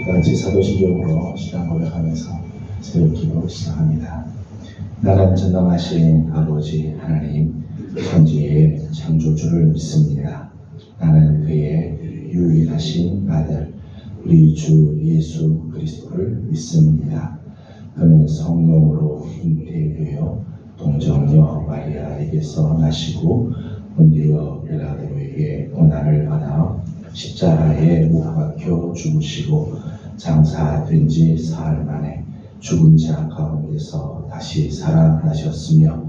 같이 사도신경으로 신앙 고백하면서 새벽 기도 시작합니다. 나는 전능하신 아버지 하나님 천지의 창조주를 믿습니다. 나는 그의 유일하신 아들 우리 주 예수 그리스도를 믿습니다. 그는 성령으로 잉태되어 동정녀 마리아에게서 나시고 본디오 빌라도에게 고난을 받아 십자가에 못 박혀 죽으시고 장사된 지 사흘 만에 죽은 자 가운데서 다시 살아나셨으며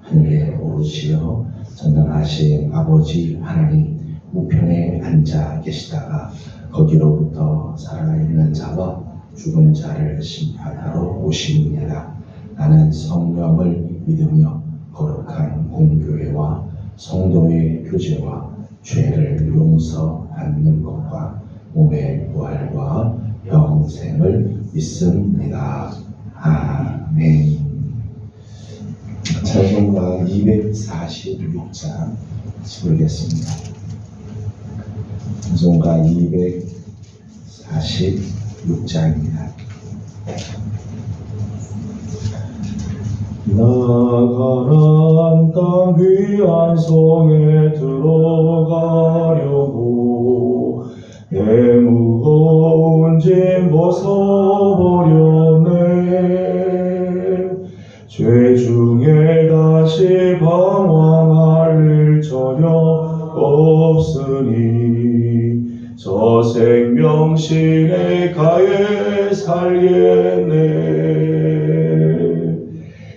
하늘에 오르시어 전능하신 아버지 하나님 우편에 앉아 계시다가 거기로부터 살아있는 자와 죽은 자를 심판하러 오십니다. 나는 성령을 믿으며 거룩한 공교회와 성도의 교제와 죄를 용서받는 것과 몸의 부활과 영생을 믿습니다. 아멘. 찬송가 246장 부르겠습니다. 찬송가 246장입니다. 나가는 땅 귀한 성에 들어가려고 내 무거운 짐 벗어버렸네. 죄 중에 다시 방황할 일 전혀 없으니 저 생명신의 가에 살겠네.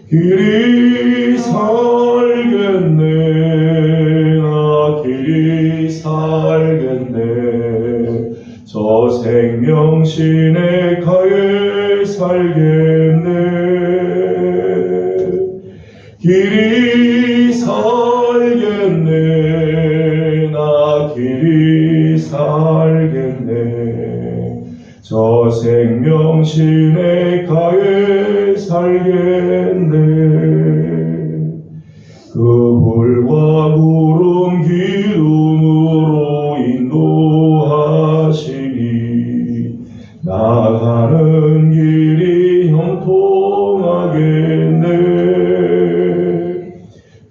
길이 살겠네. 나 길이 살겠네. 저 생명신의 가에 살겠네. 길이 살겠네. 나 길이 살겠네. 저 생명신의 가에 살겠네. 그 불과 구름 기둥으로 인도하시니 나가는 길이 형통하겠네.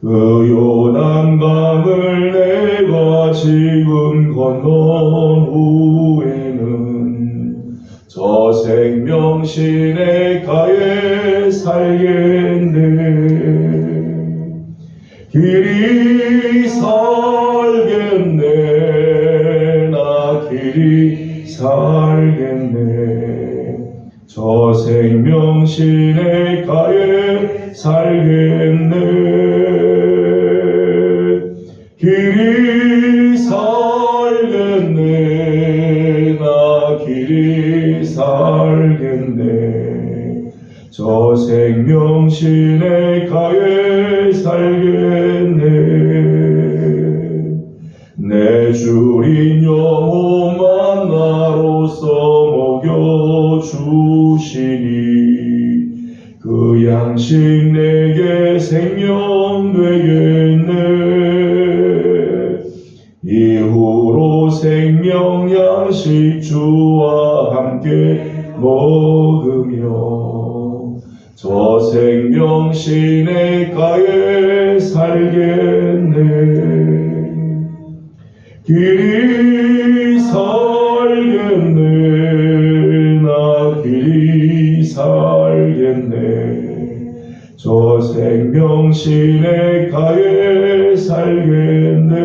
그 요단강을 내가 지금 건넌 후에는 저 생명신의 가에 살겠네. 길이 살겠네. 나 길이 살겠네. 저 생명신의 가에 살겠네. 길이 살겠네. 나 길이 살겠네. 저 생명신의 가에 살겠네. 내 주린 영혼 만나로서 먹여주시니 그 양식 내게 생명 되겠네. 이후로 생명 양식 주와 함께 먹으며 저 생명신의 가에 살겠네. 길이 살겠네. 나 길이 살겠네. 저 생명신의 가에 살겠네.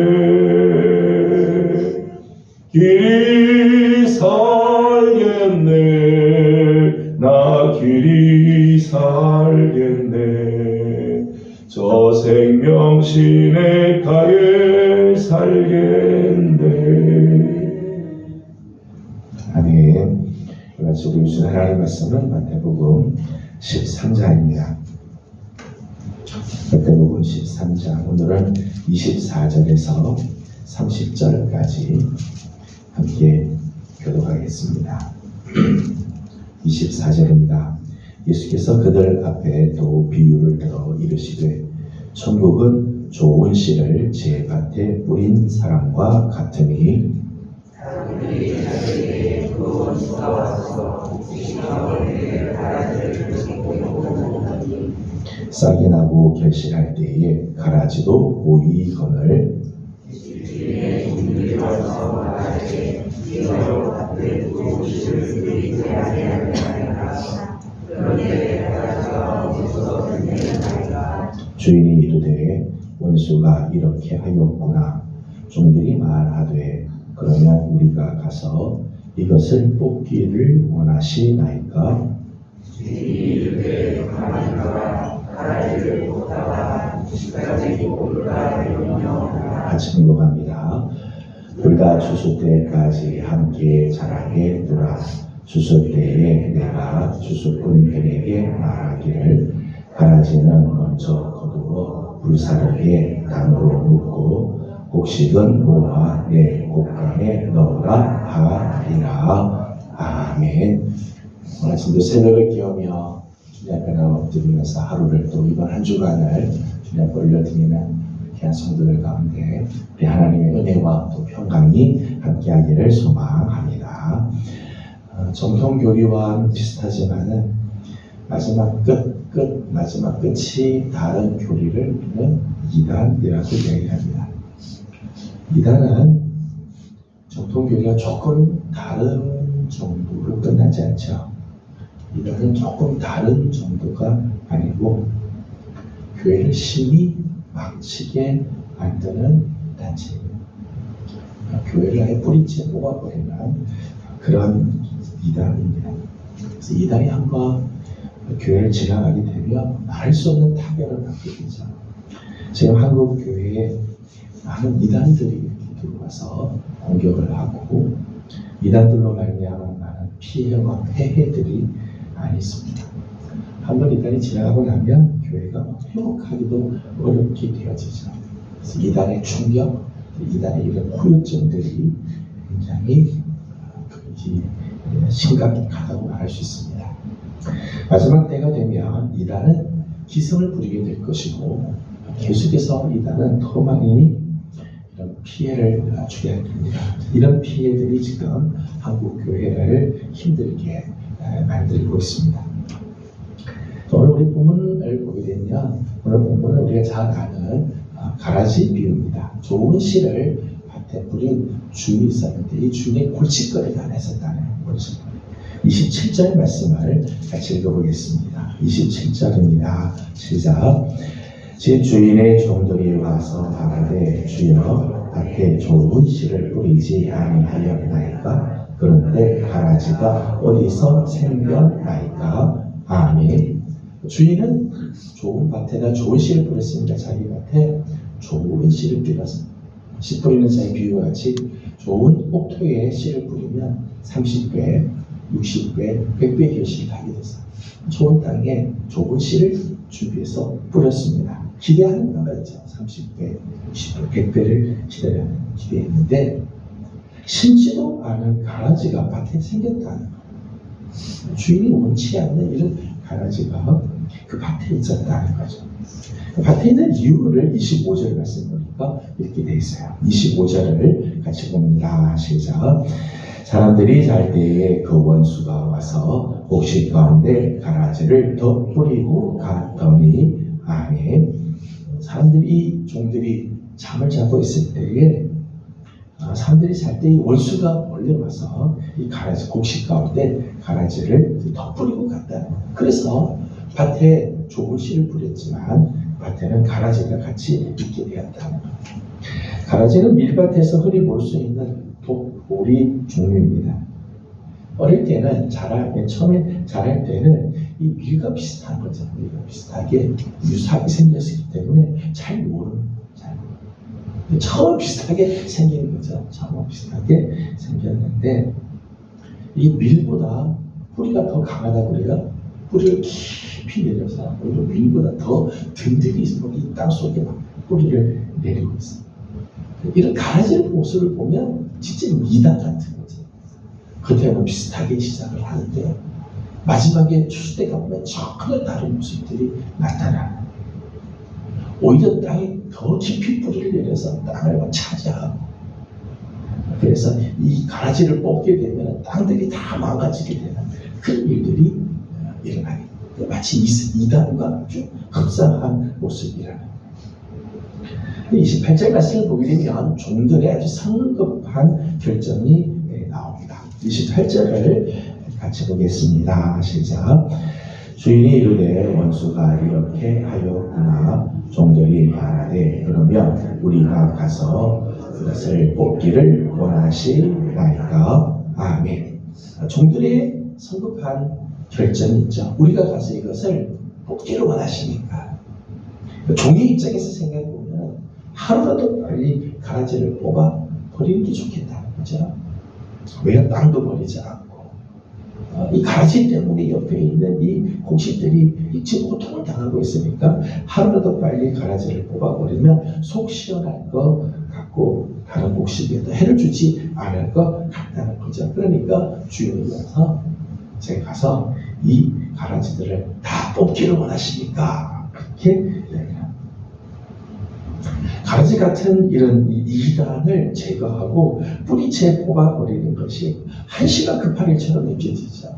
길이 살겠네. 나 길이 살겠네. 저 생명신의 가에 살겠네. 아멘. 같이 우리 주신 하나님 말씀은 마태복음 13장입니다. 마태복음 13장 오늘은 24절에서 30절까지 함께 교독하겠습니다. 24절입니다. 예수께서 그들 앞에 또 비유를 들어 이르시되 천국은 좋은 씨를 제 밭에 뿌린 사람과 같으니 사람들이 자기에게 그 원수가 싹이 나고 결실할 때에 가라지도 보이거늘 주인이 이르되 원수가 이렇게 하였구나. 종들이 말하되 그러면 우리가 가서 이것을 뽑기를 원하시나이까? 같이 공독합니다. 둘 다 추수 때까지 함께 자라게 두라. 추수 때에 내가 추수꾼들에게 말하기를 가라지는 먼저 거두어 불사르게 담으로 묶고 곡식은 모아 내 곡간에 넣으라 하리라. 아멘. 오늘 아침도 새벽을 깨우며 주님 앞에 엎드리면서 하루를 또 이번 한 주간을 주님 앞에 올려드리는 귀한 성도들 가운데 우리 하나님의 은혜와 또 평강이 함께하기를 소망합니다. 정통교리와 비슷하지만은 마지막 끝이 다른 교리를 우리는 이단이라고 이야기합니다. 이단은 정통교리가 조금 다른 정도로 끝나지 않죠. 이단은 조금 다른 정도가 아니고 교회를 심히 망치게 만드는 단체입니다. 교회를 아예 뿌리째 뽑아버리는 그런 이단입니다. 그래서 이단이 한번 교회를 지나가게 되면 말할 수 없는 타격을 받게 되죠. 지금 한국 교회에 많은 이단들이 이렇게 들어와서 공격을 하고 이단들로 말미암아 많은 피해와 폐해들이 많이 있습니다. 한번 이단이 지나가고 나면 교회가 회복하기도 어렵게 되어지죠. 그래서 이단의 충격, 이단의 이런 후유증들이 굉장히 심각하다고 말할 수 있습니다. 마지막 때가 되면 이단은 기승을 부리게 될 것이고 계속해서 이단은 더 많이 이런 피해를 주게 할 겁니다. 이런 피해들이 지금 한국 교회를 힘들게 만들고 있습니다. 오늘 우리 본문을 보게 되면 오늘 본문은 우리가 잘 아는 가라지 비유입니다. 좋은 씨를 밭에 뿌린 주인이 있었는데 이 주인의 골칫거리가 하나 있었다는 골칫거리. 27절 말씀을 같이 읽어보겠습니다. 27절입니다. 시작. 제 주인의 종들이 와서 말하되 주여 밭에 좋은 씨를 뿌리지 아니하였나이까? 그런데 가라지가 어디서 생겼나이까? 아멘. 주인은 좋은 밭에다 좋은 씨를 뿌렸으니까 자기 밭에 좋은 씨를 뿌렸습니다. 씨 뿌리는 자의 비유와 같이 좋은 옥토에 씨를 뿌리면 30배, 60배, 100배 결실이 하게 됐어요. 좋은 땅에 좋은 씨를 준비해서 뿌렸습니다. 기대하는 바가 있죠. 30배, 60배, 100배를 기대했는데 심지도 않은 가라지가 밭에 생겼다는 거예요. 주인이 원치 않는 이런 가라지가 그 밭에 있었다는 거죠. 그 밭에 있는 이유를 25절 말씀 보니까 이렇게 돼 있어요. 25절을 같이 봅니다. 시작. 사람들이 잘 때에 그 원수가 와서 곡식 가운데 가라지를 더 뿌리고 갔더니 아멘. 사람들이 종들이 잠을 자고 있을 때에 사람들이 잘 때 이 원수가 몰래 와서 이 가라지 곡식 가운데 가라지를 더 뿌리고 갔다는 거예요. 그래서 밭에 좋은 씨를 뿌렸지만 밭에는 가라지가 같이 있게 되었다는 거예요. 가라지는 밀밭에서 흔히 볼 수 있는 독보리 종류입니다. 어릴 때는 맨 처음에 자랄 때는 이 밀과 비슷한 거죠. 밀과 비슷하게 유사하게 생겼기 때문에 잘 모르는. 처음 비슷하게 생기는 거죠. 처음 비슷하게 생겼는데 이 밀보다 뿌리가 더 강하다고 그래요. 뿌리를 깊이 내려서 오히려 밀보다 더 든든히 이 땅 속에 막 뿌리를 내리고 있어요. 이런 가라지의 모습을 보면 진짜 이단 같은 거죠. 그때는 비슷하게 시작을 하는데 마지막에 추수 때가 보면 전혀 다른 모습들이 나타나는. 오히려 땅이 더 깊이 뿌리를 내려서 땅을 차지하고 그래서 이 가라지를 뽑게 되면 땅들이 다 망가지게 되는 그런 일들이 일어나게 됩니다. 마치 이단과 아주 흡사한 모습이라는 거예요. 28절 말씀을 보게 되면 종들의 아주 성급한 결정이 나옵니다. 28절을 같이 보겠습니다. 시작. 주인이 이르되 원수가 이렇게 하였구나. 종들이 말하되 그러면 우리가 가서 그것을 뽑기를 원하시나이까. 아멘. 종들의 성급한 결정이 있죠. 우리가 가서 이것을 뽑기를 원하시니까. 종의 입장에서 생각해보면 하루라도 빨리 가라지를 뽑아 버리는 게 좋겠다. 그죠? 왜 땅도 버리지 않고 이 가라지 때문에 옆에 있는 이 곡식들이 지금 고통을 당하고 있으니까 하루라도 빨리 가라지를 뽑아버리면 속 시원할 것 같고 다른 곡식에도 해를 주지 않을 것 같다는 거죠. 그러니까 주인이 와서 제가 가서 이 가라지들을 다 뽑기를 원하십니까? 그렇게 이야기합니다. 가라지 같은 이런 이단을 제거하고 뿌리채 뽑아버리는 것이 한시가 급한 일처럼 느껴지죠.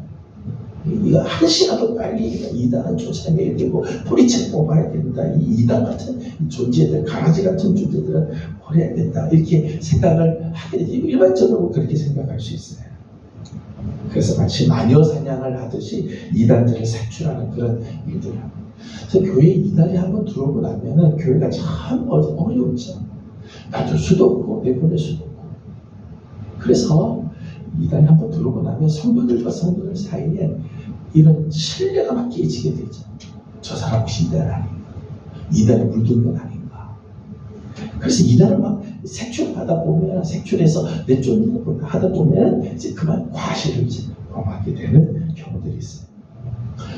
이거 한시라도 빨리 이단을 쫓아내야 되고 뿌리채 뽑아야 된다. 이 이단 같은 존재들, 가라지 같은 존재들은 버려야 된다. 이렇게 생각을 하게 되죠. 일반적으로 그렇게 생각할 수 있어요. 그래서 마치 마녀 사냥을 하듯이 이단들을 색출하는 그런 일들을 합니다. 그래서 교회에 이단이 한번 들어오고 나면은 교회가 참 어렵죠. 놔둘 수도 없고 내보낼 수도 없고. 그래서 이단이 한번 들어오고 나면 성도들과 성도들 사이에 이런 신뢰가 막 깨지게 되죠. 저 사람 혹시 이단 아닌가? 이단에 물든 건 아닌가? 그래서 이단을 막 색출하다 보면 색출해서 내쫓는 거 하다 보면 이제 그만 과실을 이제 범하게 되는 경우들이 있어요.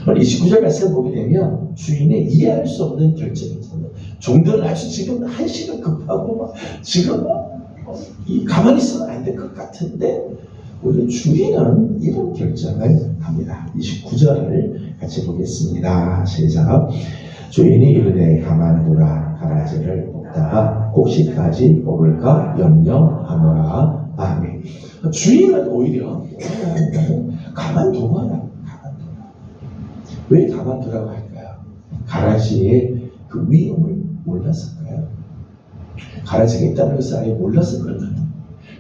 29절 말씀을 보게 되면 주인의 이해할 수 없는 결정이잖아요. 종들은 아주 지금 한시가 급하고 막 지금 이 가만히 있으면 안 될 것 같은데 오히려 주인은 이런 결정을 합니다. 29절을 같이 보겠습니다. 시작. 주인이 이르되 가만두라. 가라지를 뽑다가 곡식까지 뽑을까 염려하노라. 아멘. 주인은 오히려 가만두어라. 왜 가만두라고 할까요? 가라지의 그 위험을 몰랐을까요? 가라지가 있다는 것을 아예 몰라서 그렇거든요.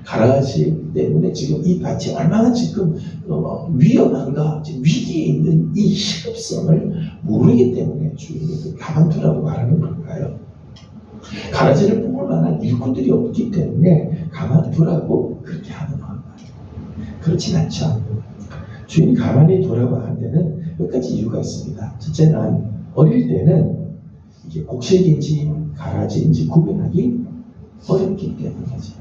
가라지 때문에 지금 이 밭이 얼마나 지금 위험한가, 지금 위기에 있는 이 시급성을 모르기 때문에 주인이 가만두라고 말하는 걸까요? 가라지를 뽑을 만한 일꾼들이 없기 때문에 가만두라고 그렇게 하는 건가요? 그렇진 않죠. 주인이 가만히 두라고 하는 데는 몇 가지 이유가 있습니다. 첫째는 어릴 때는 이게 곡식인지 가라지인지 구분하기 어렵기 때문이죠.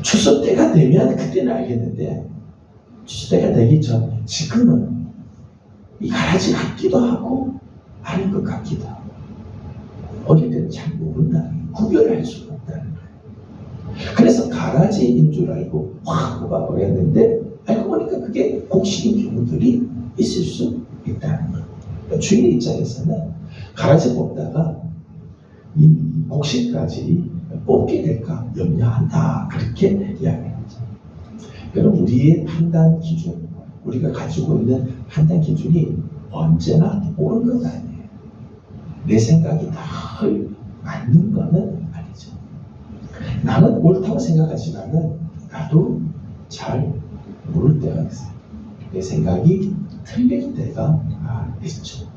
추수 때가 되면 그때는 알겠는데 추수 때가 되기 전 지금은 이 가라지 같기도 하고 아닌 것 같기도 하고 어릴 때는 잘 모른다는 거예요. 구별을 할 수가 없다는 거예요. 그래서 가라지인 줄 알고 확 뽑아버렸는데 알고 보니까 그게 곡식인 경우들이 있을 수 있다는 거예요. 그러니까 주인의 입장에서는 가라지 뽑다가 이 곡식까지 뽑게 될까 염려한다. 그렇게 이야기하죠. 여러분 우리의 판단 기준, 우리가 가지고 있는 판단 기준이 언제나 옳은 건 아니에요. 내 생각이 다 맞는 거는 아니죠. 나는 옳다고 생각하지만은 나도 잘 모를 때가 있어요. 내 생각이 틀릴 때가 있죠.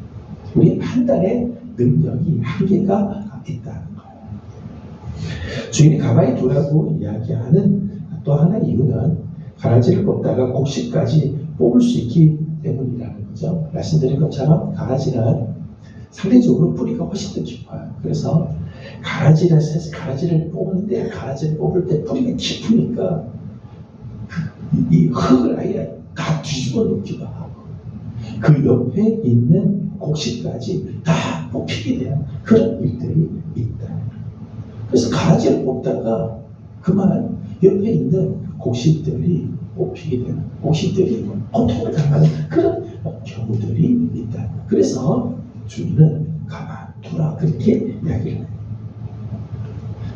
우리 판단의 능력이 한계가 있다는 거예요. 주인이 가만히 두라고 이야기하는 또 하나의 이유는 가라지를 뽑다가 곡식까지 뽑을 수 있기 때문이라는 거죠. 말씀드린 것처럼 가라지는 상대적으로 뿌리가 훨씬 더 깊어요. 그래서 가라지를 뽑는데 가라지를 뽑을 때 뿌리가 깊으니까 이 흙을 아예 다 뒤집어 놓기도 하고 그 옆에 있는 곡식까지 다 뽑히게 되는 그런 일들이 있다. 그래서 가라지를 뽑다가 그만 옆에 있는 곡식들이 뽑히게 되는 곡식들이 고통을 당하는 그런 경우들이 있다. 그래서 주인은 가만두라 그렇게 이야기를 해요.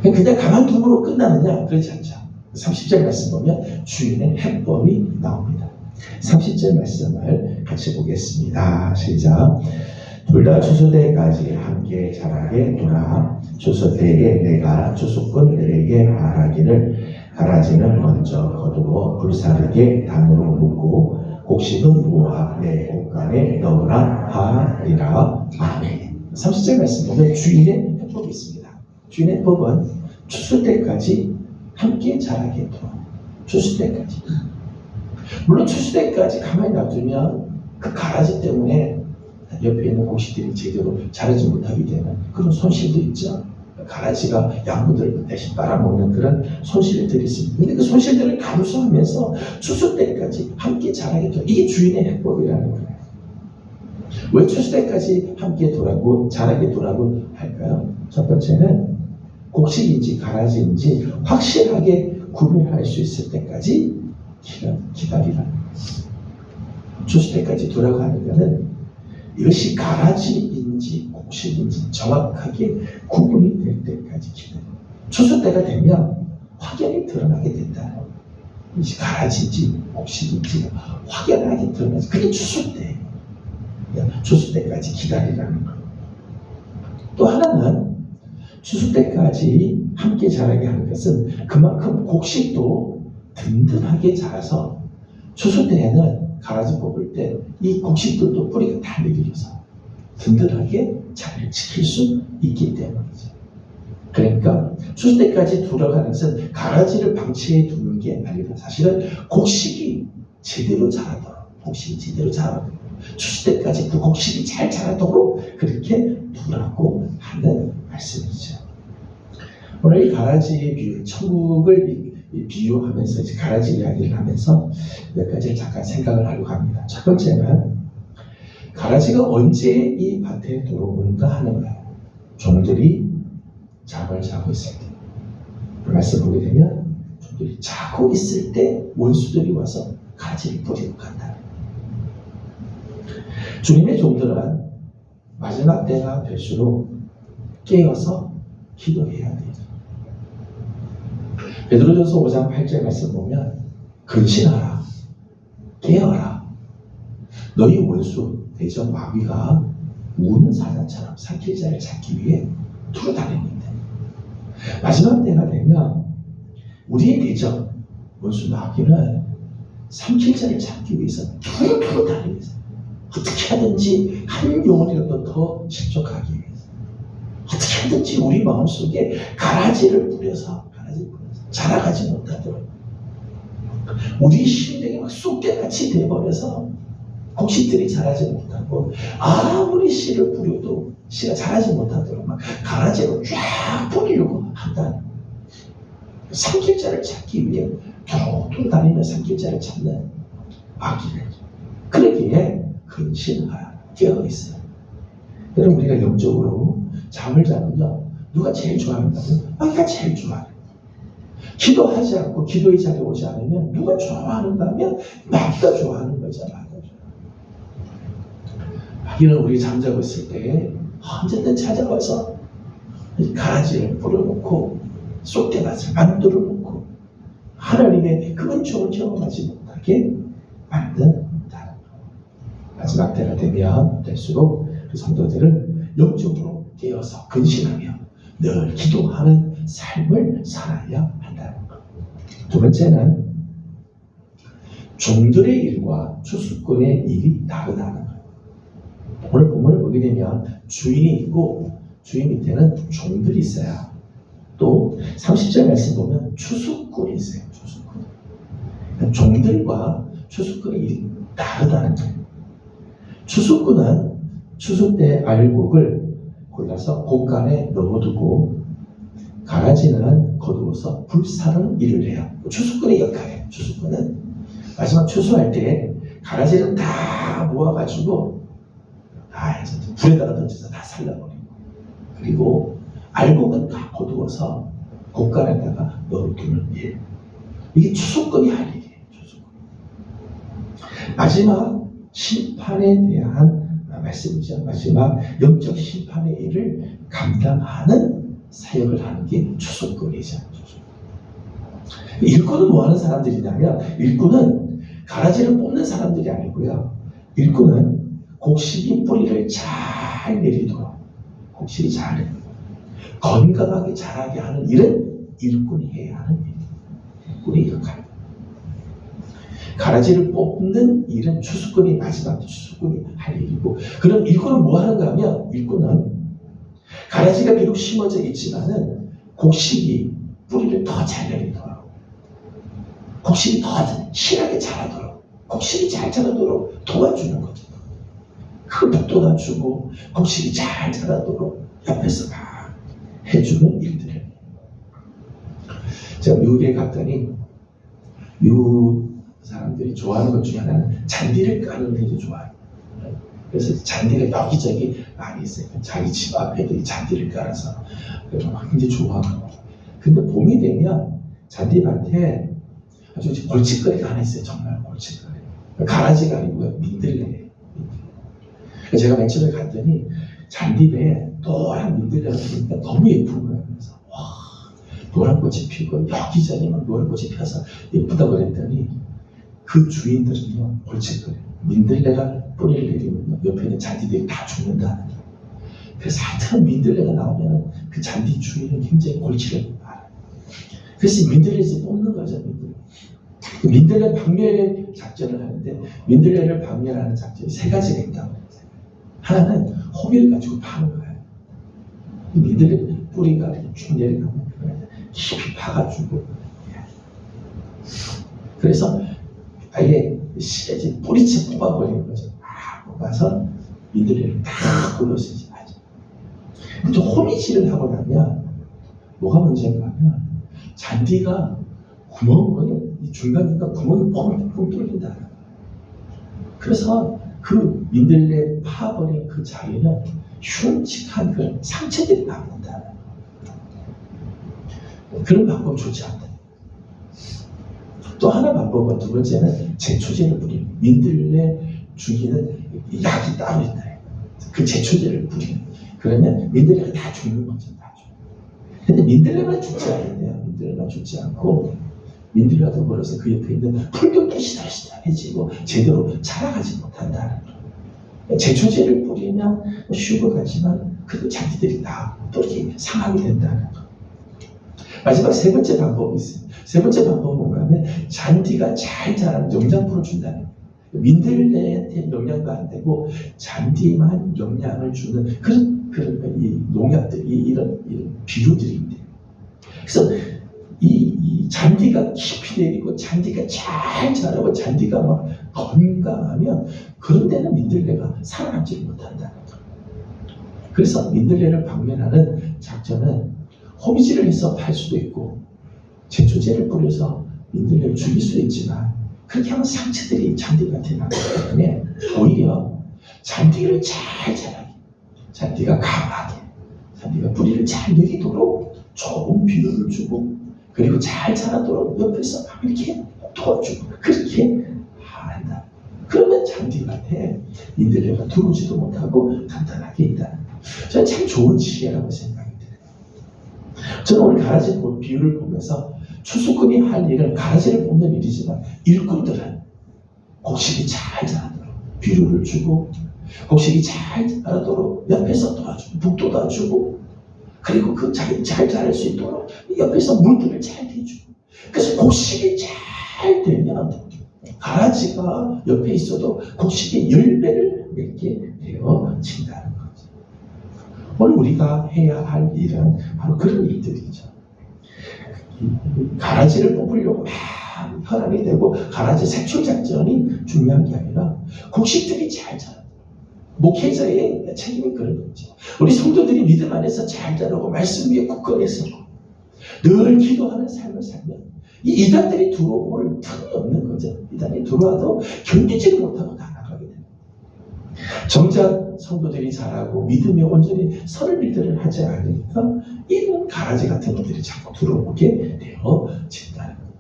그냥 가만둠으로 끝나느냐? 그렇지 않죠. 30절 말씀 보면 주인의 해법이 나옵니다. 30절 말씀을 같이 보겠습니다. 시작. 둘 다 추수때까지 함께 자라게 두라. 추수때에 내가 추수꾼들에게 말하기를 가라지는 먼저 거두어 불사르게 담으로 묶고 곡식은 모아 내 옷간에 넣으라 하리라. 아멘. 30절 말씀 보면 주인의 해법이 있습니다. 주인의 해법은 추수때까지 함께 자라게 두라. 추수때까지. 물론 추수때까지 가만히 놔두면 그 가라지 때문에 옆에 있는 곡식들이 제대로 자라지 못하게 되는 그런 손실도 있죠. 가라지가 양분들을 대신 빨아먹는 그런 손실들이 있습니다. 근데 그 손실들을 감수하면서 추수 때까지 함께 자라게 돼. 이게 주인의 해법이라는 거예요. 왜 추수 때까지 함께 두라고 자라게 두라고 할까요? 첫 번째는 곡식인지 가라지인지 확실하게 구분할 수 있을 때까지 기다리라. 추수 때까지 두라고 하는 것은 이것이 가라지인지 곡식인지 정확하게 구분이 될 때까지 기다려. 추수 때가 되면 확연히 드러나게 된다. 이것이 가라지인지 곡식인지 확연하게 드러나지. 그게 추수 때. 추수 때까지 기다리라는 것. 또 하나는 추수 때까지 함께 자라게 하는 것은 그만큼 곡식도 든든하게 자라서 추수 때에는 가라지 뽑을 때 이 곡식들도 뿌리가 다 내려서 든든하게 자리를 지킬 수 있기 때문이죠. 그러니까 추수 때까지 두라가는 것은 가라지를 방치해 두는 게 아니라 사실은 곡식이 제대로 자라도록 추수 때까지 그 곡식이 잘 자라도록 그렇게 두라고 하는 말씀이죠. 오늘 이 가라지의 비유, 천국을 비유하면서 이제 가라지 이야기를 하면서 몇 가지를 잠깐 생각을 하려고 합니다. 첫 번째는 가라지가 언제 이 밭에 들어오는가 하는 거예요. 종들이 잠을 자고 있을 때. 그 말씀 보게 되면 종들이 자고 있을 때 원수들이 와서 가지를 뿌리고 간다. 주님의 종들은 마지막 때가 될수록 깨어서 기도해야 돼요. 베드로전서 5장 8절 말씀 보면 근신하라, 깨어라. 너희 원수 대적 마귀가 우는 사자처럼 삼킬 자를 찾기 위해 두루 다니는데 마지막 때가 되면 우리의 대적 원수 마귀는 삼킬 자를 찾기 위해서 두루 다니면서 어떻게 하든지 한 영혼이라도 더 실족하기 위해서 어떻게 하든지 우리 마음속에 가라지를 뿌려서 자라가지 못하도록 우리 심령이 막 쑥대같이 돼버려서 곡식들이 자라지 못하고 아무리 씨를 뿌려도 씨가 자라지 못하도록 막 가라지로 쫙 뿌리려고 한다는 삼킬자를 찾기 위해 두루 다니며 삼킬자를 찾는 마귀를 그러기에 근신하라 깨어있어요. 여러분 우리가 영적으로 잠을 자면요 누가 제일 좋아하는가요? 마귀가 제일 좋아해요. 기도하지 않고 기도의 자리에 오지 않으면 누가 좋아하는가면 마귀가 좋아하는 거잖아요. 마귀는 우리 잠자고 있을 때 언제든 찾아와서 가라지를 뿌려놓고 쏙대밭을 만들어 놓고 하나님의 그 은총을 경험하지 못하게 만든다. 마지막 때가 되면 될수록 그 성도들은 영적으로 깨어서 근신하며 늘 기도하는 삶을 살아야 한다는 것. 두 번째는 종들의 일과 추수꾼의 일이 다르다는 것. 오늘 본문을 보게 되면 주인이 있고 주인 밑에는 종들이 있어요. 또 30절 말씀 보면 추수꾼이 있어요. 추수꾼. 그러니까 종들과 추수꾼의 일이 다르다는 거예요. 추수꾼은 추수 때 알곡을 골라서 곡간에 넣어두고 가라지는 거두어서 불사르는 일을 해요. 추수꾼의 역할이에요. 추수꾼은 마지막 추수할 때 가라지를 다 모아가지고 불에다가 던져서 다 살려버리고 그리고 알곡은 다 거두어서 곡간에다가 넣어두는 일. 이게 추수꾼이 할 일이에요. 추수꾼. 마지막 심판에 대한 말씀이죠. 마지막 영적 심판의 일을 감당하는 사역을 하는 게 추수꾼이죠. 일꾼은 뭐 하는 사람들이냐면, 일꾼은 가라지를 뽑는 사람들이 아니고요. 일꾼은 곡식이 뿌리를 잘 내리도록, 곡식이 잘 내리도록 건강하게 자라게 하는 일은 일꾼이 해야 하는 일이에요. 일꾼의 역할. 가라지를 뽑는 일은 추수꾼이 마지막 추수꾼이 할 일이고, 그럼 일꾼은 뭐 하는가 하면, 일꾼은 가라지가 비록 심어져 있지만은 곡식이 뿌리를 더 잘 내리도록, 곡식이 더 실하게 자라도록, 곡식이 잘 자라도록 도와주는 거죠. 그 북돋아 주고 곡식이 잘 자라도록 옆에서 막 해주는 일들을. 제가 미국에 갔더니 미국 사람들이 좋아하는 것 중에 하나는 잔디를 까는 게 좋아해요. 그래서 잔디가 여기저기 많이 있어요. 자기 집 앞에도 잔디를 깔아서 굉장히 좋아하고. 근데 봄이 되면 잔디밭에 아주 골칫거리가 하나 있어요. 정말 골칫거리. 가라지가 아니고 민들레예요. 제가 맨 처음에 갔더니 잔디배에 노란 민들레가 피니까 너무 예쁜 거예요. 그래서 와, 노란 꽃이 피고 여기저기 막 노란 꽃이 펴서 예쁘다고 그랬더니 그 주인들은요, 골칫거리. 민들레가 뿌리를 내리면 옆에 있는 잔디들이 다 죽는다. 그래서 하여튼 민들레가 나오면 그 잔디 주인은 굉장히 골치를 알아요. 그래서 민들레를 뽑는 거죠. 민들레 박멸 작전을 하는데, 민들레를 박멸하는 작전이 세 가지가 있다고 해요. 하나는 호비를 가지고 파는 거예요. 민들레 뿌리가 쭉 내려가면 깊이 파가지고, 그래서 아예 실에지 뿌리채 뽑아버리는 거죠. 뽑아서 민들레를 다 굴러서지 하죠. 근데 호미질을 하고 나면 뭐가 문제인가 하면, 잔디가 구멍이 중간중간 구멍이 뻥뻥 뚫린다. 그래서 그 민들레 파버린 그 자리는 흉측한 그 상처들이 남는다. 그런 방법 좋지 않다. 또 하나 방법은, 두 번째는 제초제를 뿌리는. 민들레 죽이는 약이 따로 있다. 그 제초제를 뿌리는. 그러면 민들레가 다 죽는 거죠. 다 죽는. 근데 민들레만 죽지 않는데요. 민들레만 죽지 않고, 민들레가 더 멀어서 그 옆에 있는 풀들도 시달시달해지고 제대로 자라가지 못한다는 거. 제초제를 뿌리면 쉬고 가지만 그 잔디들이 다 또 이렇게 상하게 된다는 거. 마지막 세 번째 방법이 있어요. 세 번째 방법은 뭔가 하면, 잔디가 잘 자라는 영양분을 준다는 거예요. 민들레한테 영양도 안 되고 잔디만 영양을 주는 그런 이 농약들이, 이런 비료들이 있대요. 그래서 이 잔디가 깊이 내리고 잔디가 잘 자라고 잔디가 막 건강하면 그런 데는 민들레가 살아남지 못한다는 거예요. 그래서 민들레를 박멸하는 작전은 호미질을 해서 팔 수도 있고 제초제를 뿌려서 민들레를 죽일 수도 있지만, 그렇게 하면 상처들이 잔디밭에 나기 때문에 오히려 잔디를 잘 자라게, 잔디가 강하게, 잔디가 뿌리를 잘 내리도록 좋은 비료를 주고, 그리고 잘 자라도록 옆에서 이렇게 도와주고, 그렇게 한다. 그러면 잔디밭에 민들레가 들어오지도 못하고 간단하게 있다는 거예요. 저는 참 좋은 지혜라고 생각이 들어요. 저는 오늘 가라지 비유를 보면서 추수꾼이 할 일은 가라지를 뽑는 일이지만, 일꾼들은 곡식이 잘 자라도록 비료를 주고, 곡식이 잘 자라도록 옆에서 도와주고, 북돋아주고, 그리고 그 잘 자랄 수 있도록 옆에서 물들을 잘 대주고. 그래서 곡식이 잘 되면 가라지가 옆에 있어도 곡식의 열매를 맺게 되어진다는 거죠. 오늘 우리가 해야 할 일은 바로 그런 일들이죠. 가라지를 뽑으려고 막 혈안이 되고 가라지 색출 작전이 중요한 게 아니라 곡식들이 잘 자라. 목회자의 책임이 그런 거죠. 우리 성도들이 믿음 안에서 잘 자라고 말씀 위에 굳건히 서고 늘 기도하는 삶을 살면 이 이단들이 들어올 틈이 없는 거죠. 이단이 들어와도 견디지를 못하고 다 나가게 됩니다. 정작 성도들이 잘하고 믿음에 온전히 서를 일들을 하지 않으니까 이런 가라지 같은 것들이 자꾸 들어오게 되어진다는 거예요.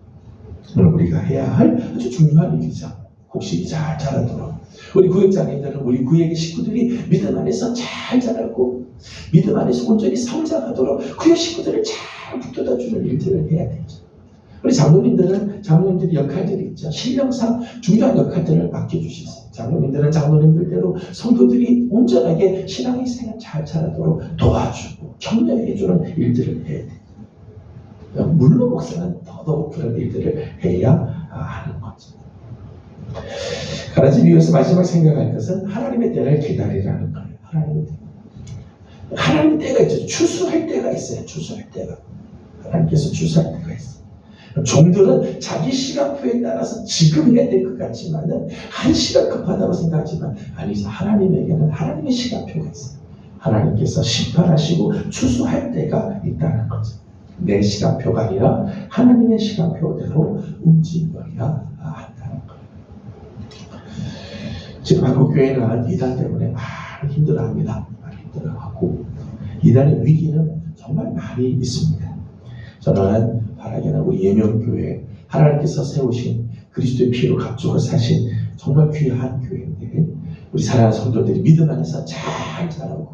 오늘 우리가 해야 할 아주 중요한 일이죠. 곡식이 잘 자라도록 우리 구역장님들은 우리 구역의 식구들이 믿음 안에서 잘 자라고 믿음 안에서 온전히 성장하도록 구역 식구들을 잘 붙들어주는 일들을 해야 되죠. 우리 장로님들이 역할들이 있죠. 신령상 중요한 역할들을 맡겨주셨어요. 장로님들은 장로님들대로 성도들이 온전하게 신앙의 생활 잘 자라도록 도와주고 격려해주는 일들을 해야 돼요. 물론 목사는 더더욱 그런 일들을 해야 하는 거죠. 가라지 비유에서 마지막 생각할 것은 하나님의 때를 기다리라는 거예요. 하나님의 때가 있죠. 추수할 때가 있어요. 추수할 때가. 하나님께서 추수할 때가 있어요. 종들은 자기 시간표에 따라서 지금 해야 될 것 같지만은 한시가 급하다고 생각하지만 아니죠. 하나님에게는 하나님의 시간표가 있어요. 하나님께서 심판하시고 추수할 때가 있다는 거죠. 내 시간표가 아니라 하나님의 시간표대로 움직여야 한다는 거예요. 지금 한국교회는 이단 때문에 많이 힘들어합니다. 많이 힘들어하고 이단의 위기는 정말 많이 있습니다. 저는 바라기는 우리 예명교회 하나님께서 세우신 그리스도의 피로 각족을 사신 정말 귀한 교회인데 우리 사랑하는 성도들이 믿음 안에서 잘 자라고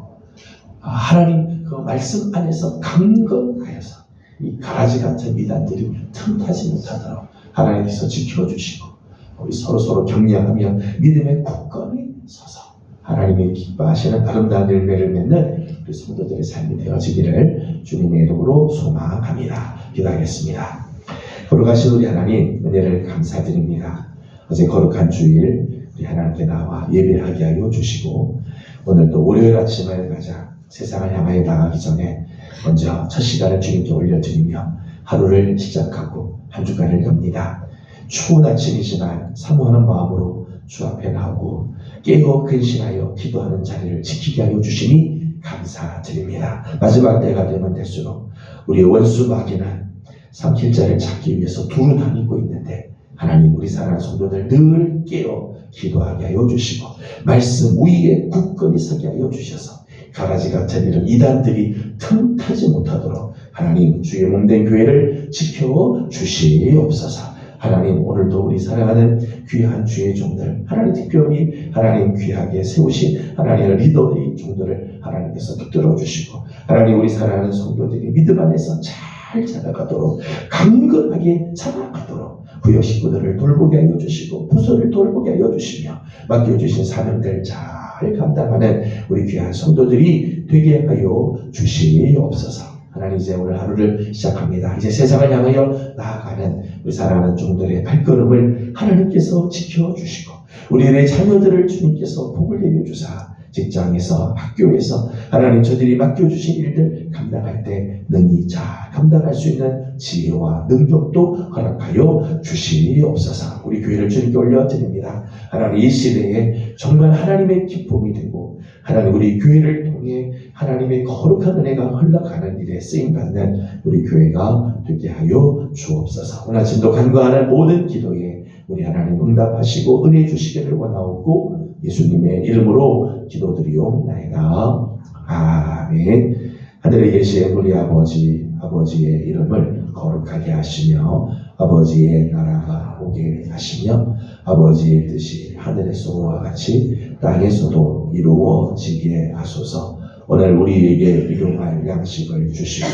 하나님 그 말씀 안에서 강건하여서 이 가라지 같은 이단들이 틈타지 못하도록 하나님께서 지켜주시고 우리 서로 격려하며 믿음의 굳건히 서서 하나님이 기뻐하시는 아름다운 열매를 맺는 우리 성도들의 삶이 되어지기를 주님의 이름으로 소망합니다. 기도하겠습니다. 거룩하신 우리 하나님 은혜를 감사드립니다. 어제 거룩한 주일 우리 하나님께 나와 예배하게 하여 주시고 오늘도 월요일 아침을 맞아 세상을 향하여 나가기 전에 먼저 첫 시간을 주님께 올려드리며 하루를 시작하고 한 주간을 엽니다. 추운 아침이지만 사모하는 마음으로 주 앞에 나오고 깨어 근신하여 기도하는 자리를 지키게 하여 주시니 감사드립니다. 마지막 때가 되면 될수록 우리의 원수 마귀는 삼킬 자를 찾기 위해서 두루 다니고 있는데 하나님 우리 사랑하는 성도들 늘 깨어 기도하게 하여 주시고 말씀 위에 굳건히 서게 하여 주셔서 가라지 같은 이런 이단들이 틈타지 못하도록 하나님 주의 몸된 교회를 지켜 주시옵소서. 하나님 오늘도 우리 사랑하는 귀한 주의 종들 하나님 특별히 하나님 귀하게 세우신 하나님의 리더의 종들을 하나님께서 붙들어 주시고 하나님 우리 사랑하는 성도들이 믿음 안에서 잘 자라가도록 강건하게 자라가도록 부여 식구들을 돌보게 하여 주시고 부서를 돌보게 하여 주시며 맡겨주신 사명들 잘 감당하는 우리 귀한 성도들이 되게 하여 주시옵소서. 하나님 이제 오늘 하루를 시작합니다. 이제 세상을 향하여 나아가는 우리 사랑하는 종들의 발걸음을 하나님께서 지켜주시고 우리의 자녀들을 주님께서 복을 내려주사 직장에서 학교에서 하나님 저들이 맡겨주신 일들 감당할 때 능히 잘 감당할 수 있는 지혜와 능력도 허락하여 주시옵소서. 우리 교회를 주님께 올려드립니다. 하나님 이 시대에 정말 하나님의 기쁨이 되고 하나님 우리 교회를 통해 하나님의 거룩한 은혜가 흘러가는 일에 쓰임받는 우리 교회가 되게 하여 주옵소서. 오늘 아침도 간구하는 모든 기도에 우리 하나님 응답하시고 은혜 주시기를 원하옵고 예수님의 이름으로 기도드리옵나이다. 아멘. 하늘에 계신 우리 아버지의 이름을 거룩하게 하시며 아버지의 나라가 오게 하시며 아버지의 뜻이 하늘에서와 같이 땅에서도 이루어지게 하소서. 오늘 우리에게 일용할 양식을 주시고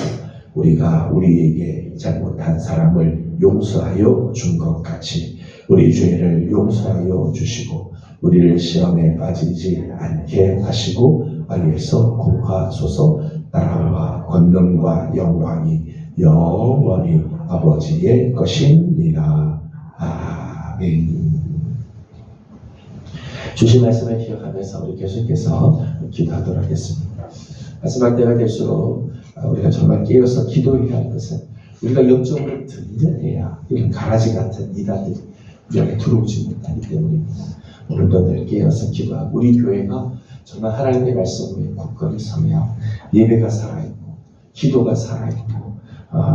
우리가 우리에게 잘못한 사람을 용서하여 준 것 같이 우리 죄를 용서하여 주시고 우리를 시험에 빠지지 않게 하시고 악에서 구하소서. 나라와 권능과 영광이 영원히 아버지의 것입니다. 아멘. 주신 말씀을 기억하면서 우리 계속해서 기도하도록 하겠습니다. 마지막 때가 될수록 우리가 정말 깨어서 기도해야 할 것은 우리가 영적으로 든든해야 이런 가라지 같은 이단들이 우리 안에 들어오지 못하기 때문입니다. 오늘도 늘 깨어서 기도하고 우리 교회가 정말 하나님의 말씀 위에 굳건히 서며 예배가 살아있고 기도가 살아있고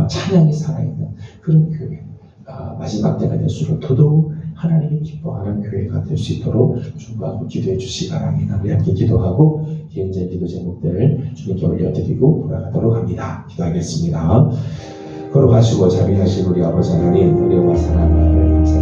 찬양이 살아있는 그런 교회 마지막 때가 될수록 더더욱 하나님이 기뻐하는 교회가 될 수 있도록 축복하고 기도해 주시기 바랍니다. 우리 함께 기도하고 개인적인 기도 제목들을 주님께 올려드리고 돌아가도록 합니다. 기도하겠습니다. 거룩하시고 자비하신 우리 아버지 하나님 은혜와 사랑을 감사합니다.